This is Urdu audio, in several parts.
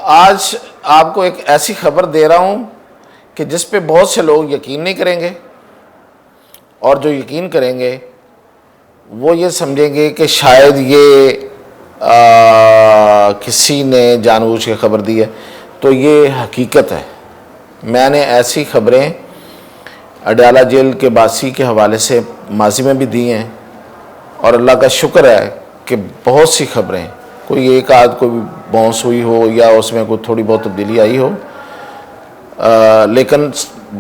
آج آپ کو ایک ایسی خبر دے رہا ہوں کہ جس پہ بہت سے لوگ یقین نہیں کریں گے، اور جو یقین کریں گے وہ یہ سمجھیں گے کہ شاید یہ کسی نے جان بوجھ کے خبر دی ہے، تو یہ حقیقت ہے۔ میں نے ایسی خبریں اڈیالہ جیل کے باسی کے حوالے سے ماضی میں بھی دی ہیں، اور اللہ کا شکر ہے کہ بہت سی خبریں، کوئی ایک آدھ کوئی باؤنس ہوئی ہو یا اس میں کوئی تھوڑی بہت تبدیلی آئی ہو، لیکن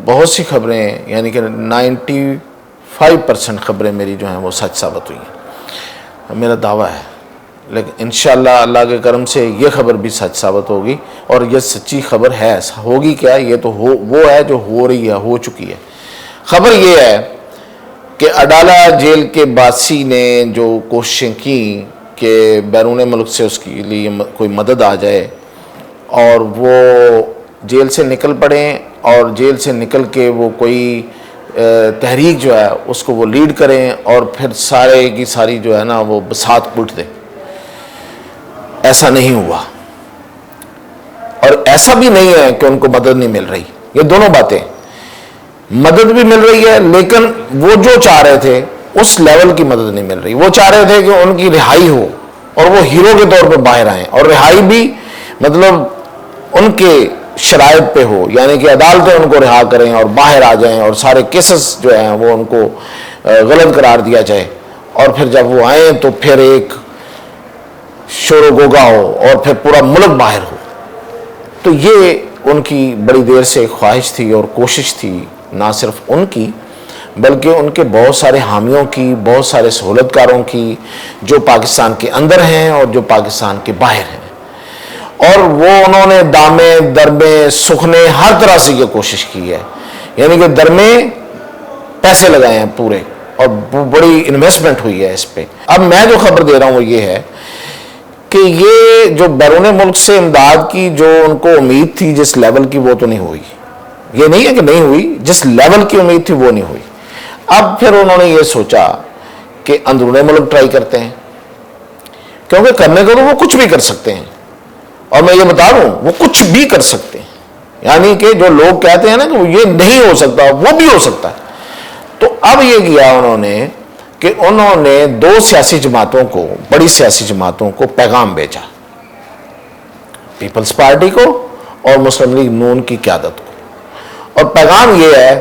بہت سی خبریں یعنی کہ 95% خبریں میری جو ہیں وہ سچ ثابت ہوئی ہیں، میرا دعویٰ ہے۔ لیکن انشاءاللہ اللہ کے کرم سے یہ خبر بھی سچ ثابت ہوگی، اور یہ سچی خبر ہے۔ ہوگی کیا؟ یہ تو وہ ہے جو ہو رہی ہے، ہو چکی ہے۔ خبر یہ ہے کہ اڈالہ جیل کے باسی نے جو کوششیں کی کہ بیرون ملک سے اس کے لیے کوئی مدد آ جائے، اور وہ جیل سے نکل پڑیں، اور جیل سے نکل کے وہ کوئی تحریک جو ہے اس کو وہ لیڈ کریں، اور پھر سارے کی ساری جو ہے نا وہ بساط پلٹ دیں۔ ایسا نہیں ہوا، اور ایسا بھی نہیں ہے کہ ان کو مدد نہیں مل رہی۔ یہ دونوں باتیں، مدد بھی مل رہی ہے، لیکن وہ جو چاہ رہے تھے اس لیول کی مدد نہیں مل رہی۔ وہ چاہ رہے تھے کہ ان کی رہائی ہو اور وہ ہیرو کے طور پہ باہر آئیں، اور رہائی بھی مطلب ان کے شرائط پہ ہو، یعنی کہ عدالتیں ان کو رہا کریں اور باہر آ جائیں، اور سارے کیسز جو ہیں وہ ان کو غلط قرار دیا جائے، اور پھر جب وہ آئیں تو پھر ایک شور و گوگا ہو اور پھر پورا ملک باہر ہو۔ تو یہ ان کی بڑی دیر سے خواہش تھی اور کوشش تھی، نہ صرف ان کی بلکہ ان کے بہت سارے حامیوں کی، بہت سارے سہولت کاروں کی، جو پاکستان کے اندر ہیں اور جو پاکستان کے باہر ہیں۔ اور وہ انہوں نے دامے درمے سکھنے ہر طرح سے یہ کوشش کی ہے، یعنی کہ درمے پیسے لگائے ہیں پورے، اور بڑی انویسٹمنٹ ہوئی ہے اس پہ۔ اب میں جو خبر دے رہا ہوں وہ یہ ہے کہ یہ جو بیرون ملک سے امداد کی جو ان کو امید تھی جس لیول کی، وہ تو نہیں ہوئی۔ یہ نہیں ہے کہ نہیں ہوئی، جس لیول کی امید تھی وہ نہیں ہوئی۔ اب پھر انہوں نے یہ سوچا کہ اندرون ملک ٹرائی کرتے ہیں، کیونکہ کرنے کو تو وہ کچھ بھی کر سکتے ہیں، اور میں یہ بتا رہا ہوں وہ کچھ بھی کر سکتے ہیں، یعنی کہ جو لوگ کہتے ہیں نا کہ یہ نہیں ہو سکتا، وہ بھی ہو سکتا ہے۔ تو اب یہ کیا انہوں نے کہ انہوں نے دو سیاسی جماعتوں کو، بڑی سیاسی جماعتوں کو پیغام بھیجا، پیپلز پارٹی کو اور مسلم لیگ نون کی قیادت کو، اور پیغام یہ ہے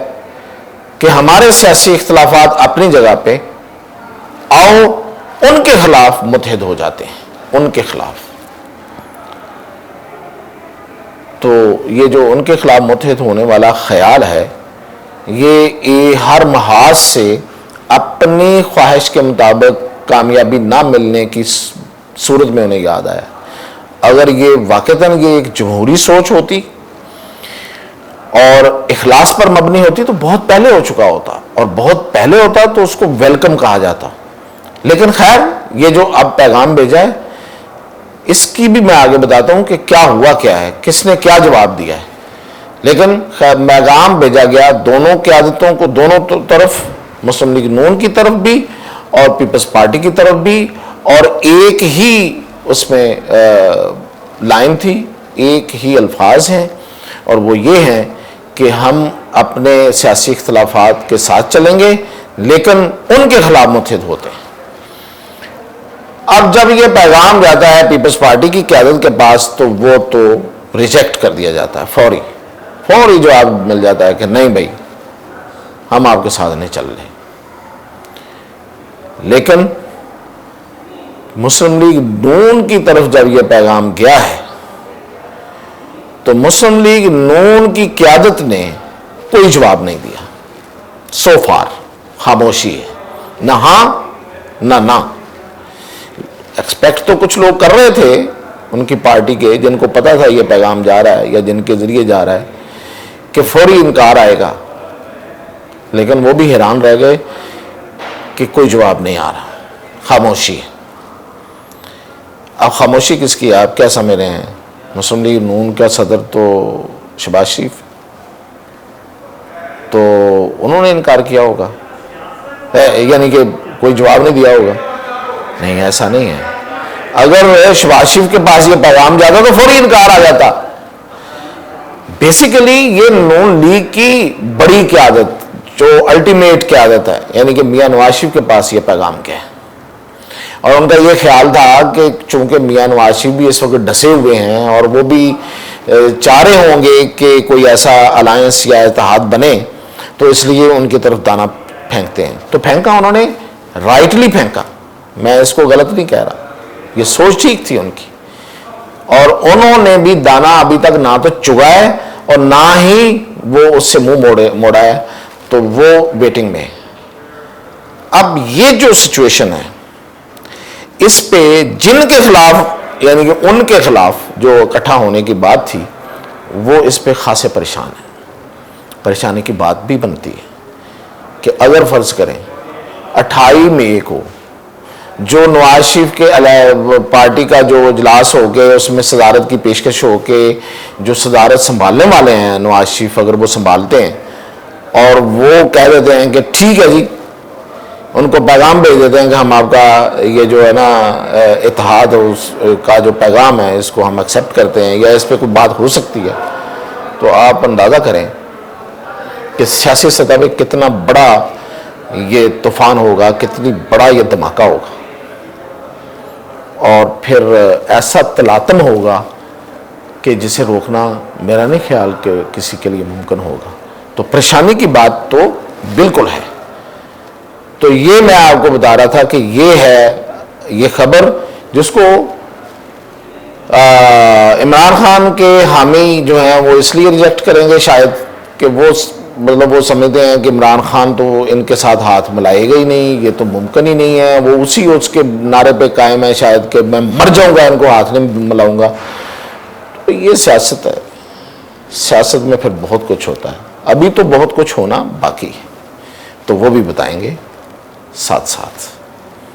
کہ ہمارے سیاسی اختلافات اپنی جگہ پہ، آؤ ان کے خلاف متحد ہو جاتے ہیں، ان کے خلاف۔ تو یہ جو ان کے خلاف متحد ہونے والا خیال ہے، یہ ہر محاذ سے اپنی خواہش کے مطابق کامیابی نہ ملنے کی صورت میں انہیں یاد آیا۔ اگر یہ واقعتاً یہ ایک جمہوری سوچ ہوتی اور اخلاص پر مبنی ہوتی تو بہت پہلے ہو چکا ہوتا، اور بہت پہلے ہوتا تو اس کو ویلکم کہا جاتا۔ لیکن خیر، یہ جو اب پیغام بھیجا ہے اس کی بھی میں آگے بتاتا ہوں کہ کیا ہوا، کیا ہے، کس نے کیا جواب دیا ہے۔ لیکن خیر، پیغام بھیجا گیا دونوں قیادتوں کو، دونوں طرف، مسلم لیگ نون کی طرف بھی اور پیپلز پارٹی کی طرف بھی، اور ایک ہی اس میں لائن تھی، ایک ہی الفاظ ہیں، اور وہ یہ ہیں کہ ہم اپنے سیاسی اختلافات کے ساتھ چلیں گے لیکن ان کے خلاف متحد ہوتے ہیں۔ اب جب یہ پیغام جاتا ہے پیپلز پارٹی کی قیادت کے پاس تو وہ تو ریجیکٹ کر دیا جاتا ہے، فوری جواب مل جاتا ہے کہ نہیں بھائی، ہم آپ کے ساتھ نہیں چل رہے۔ لیکن مسلم لیگ نون کی طرف جب یہ پیغام گیا ہے تو مسلم لیگ نون کی قیادت نے کوئی جواب نہیں دیا، سو فار خاموشی ہے، نہ ہاں نہ نہ۔ ایکسپیکٹ تو کچھ لوگ کر رہے تھے ان کی پارٹی کے، جن کو پتا تھا یہ پیغام جا رہا ہے یا جن کے ذریعے جا رہا ہے، کہ فوری انکار آئے گا، لیکن وہ بھی حیران رہ گئے کہ کوئی جواب نہیں آ رہا، خاموشی ہے۔ اب خاموشی کس کی ہے؟ آپ کیا سمجھ رہے ہیں؟ مسلم لیگ نون کا صدر تو شہباز شریف، تو انہوں نے انکار کیا ہوگا، یعنی کہ کوئی جواب نہیں دیا ہوگا؟ نہیں، ایسا نہیں ہے۔ اگر شہباز شریف کے پاس یہ پیغام جاتا تو فوری انکار آ جاتا. بیسیکلی یہ نون لیگ کی بڑی قیادت جو الٹیمیٹ قیادت ہے، یعنی کہ میاں نواز شریف کے پاس یہ پیغام کیا ہے، اور ان کا یہ خیال تھا کہ چونکہ میاں نواز شریف بھی اس وقت ڈسے ہوئے ہیں اور وہ بھی چاہ رہے ہوں گے کہ کوئی ایسا الائنس یا اتحاد بنے، تو اس لیے ان کی طرف دانا پھینکتے ہیں. تو پھینکا انہوں نے، رائٹلی پھینکا، میں اس کو غلط نہیں کہہ رہا، یہ سوچ ٹھیک تھی ان کی، اور انہوں نے بھی دانا ابھی تک نہ تو چگا ہے اور نہ ہی وہ اس سے منہ موڑا ہے، تو وہ ویٹنگ میں ہے. اب یہ جو سچویشن ہے اس پہ جن کے خلاف، یعنی کہ ان کے خلاف جو اکٹھا ہونے کی بات تھی، وہ اس پہ خاصے پریشان ہیں. پریشانی کی بات بھی بنتی ہے کہ اگر فرض کریں 28 مئی کو جو نواز شریف کے پارٹی کا جو اجلاس ہو کے اس میں صدارت کی پیشکش ہو کے جو صدارت سنبھالنے والے ہیں نواز شریف، اگر وہ سنبھالتے ہیں اور وہ کہہ دیتے ہیں کہ ٹھیک ہے جی، ان کو پیغام بھیج دیتے ہیں کہ ہم آپ کا یہ جو ہے نا اتحاد کا جو پیغام ہے اس کو ہم ایکسیپٹ کرتے ہیں، یا اس پہ کوئی بات ہو سکتی ہے، تو آپ اندازہ کریں کہ سیاسی سطح پہ کتنا بڑا یہ طوفان ہوگا، کتنی بڑا یہ دھماکہ ہوگا، اور پھر ایسا تلاطم ہوگا کہ جسے روکنا میرا نہیں خیال کہ کسی کے لیے ممکن ہوگا. تو پریشانی کی بات تو بالکل ہے. تو یہ میں آپ کو بتا رہا تھا کہ یہ ہے یہ خبر جس کو عمران خان کے حامی جو ہیں وہ اس لیے ریجیکٹ کریں گے شاید کہ وہ سمجھتے ہیں کہ عمران خان تو ان کے ساتھ ہاتھ ملائے گا ہی نہیں، یہ تو ممکن ہی نہیں ہے، وہ اس کے نعرے پہ قائم ہے شاید کہ میں مر جاؤں گا ان کو ہاتھ نہیں ملاؤں گا. تو یہ سیاست ہے، سیاست میں پھر بہت کچھ ہوتا ہے. ابھی تو بہت کچھ ہونا باقی ہے، تو وہ بھی بتائیں گے ساتھ ساتھ.